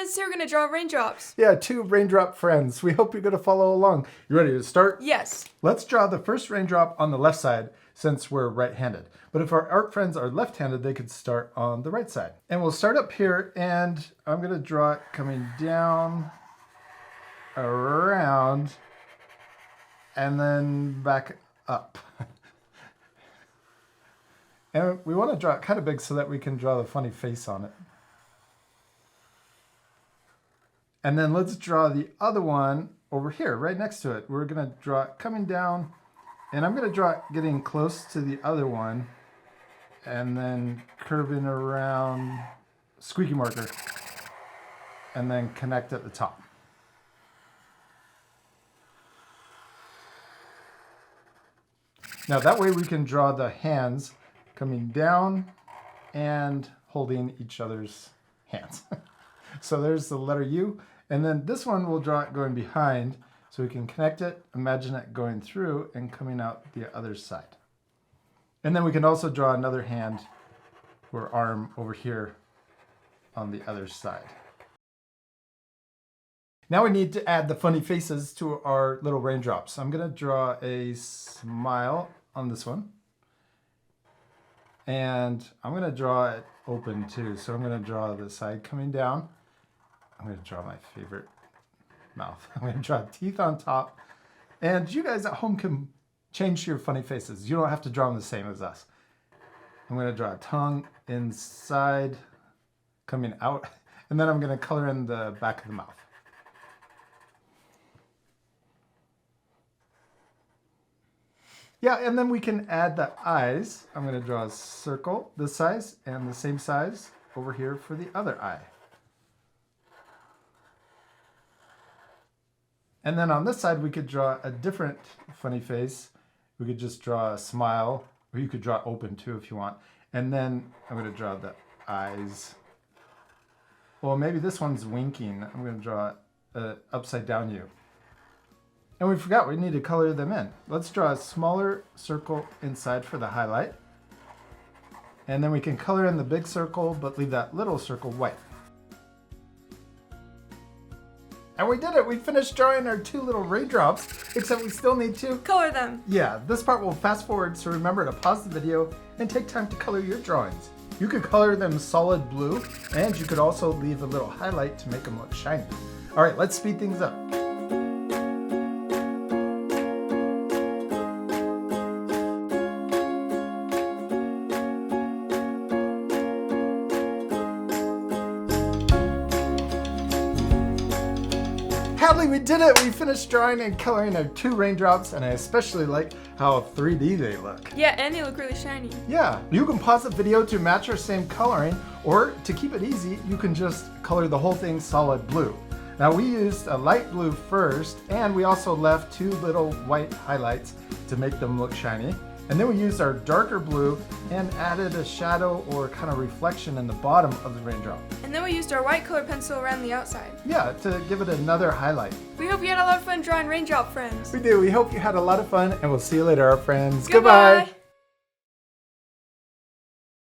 friends, today we're going to draw raindrops. Yeah, 2 raindrop friends. We hope you're going to follow along. You ready to start? Yes. Let's draw the first raindrop on the left side since we're right-handed. But if our art friends are left-handed, they could start on the right side. And we'll start up here, and I'm going to draw it coming down, around, and then back up. And we want to draw it kind of big so that we can draw the funny face on it. And then let's draw the other one over here, right next to it. We're going to draw it coming down, and I'm going to draw it getting close to the other one, and then curving around, squeaky marker, and then connect at the top. Now that way we can draw the hands coming down and holding each other's hands. So there's the letter U. And then this one we'll draw it going behind so we can connect it, imagine it going through and coming out the other side. And then we can also draw another hand or arm over here on the other side. Now we need to add the funny faces to our little raindrops. I'm going to draw a smile on this one. And I'm going to draw it open too. So I'm going to draw the side coming down. I'm going to draw my favorite mouth. I'm going to draw teeth on top. And you guys at home can change your funny faces. You don't have to draw them the same as us. I'm going to draw a tongue inside, coming out. And then I'm going to color in the back of the mouth. Yeah, and then we can add the eyes. I'm going to draw a circle this size and the same size over here for the other eye. And then on this side, we could draw a different funny face. We could just draw a smile, or you could draw open too if you want. And then I'm going to draw the eyes. Well, maybe this one's winking. I'm going to draw an upside down U. And we forgot we need to color them in. Let's draw a smaller circle inside for the highlight. And then we can color in the big circle, but leave that little circle white. And we did it! We finished drawing our 2 little raindrops, except we still need to color them. Yeah, this part will fast forward, so remember to pause the video and take time to color your drawings. You could color them solid blue, and you could also leave a little highlight to make them look shiny. All right, let's speed things up. Hadley, we did it! We finished drawing and coloring our 2 raindrops, and I especially like how 3D they look. Yeah, and they look really shiny. Yeah, you can pause the video to match our same coloring, or to keep it easy, you can just color the whole thing solid blue. Now we used a light blue first, and we also left 2 little white highlights to make them look shiny. And then we used our darker blue and added a shadow or kind of reflection in the bottom of the raindrop. And then we used our white colored pencil around the outside. Yeah, to give it another highlight. We hope you had a lot of fun drawing raindrop friends. We do. We hope you had a lot of fun, and we'll see you later, our friends. Goodbye.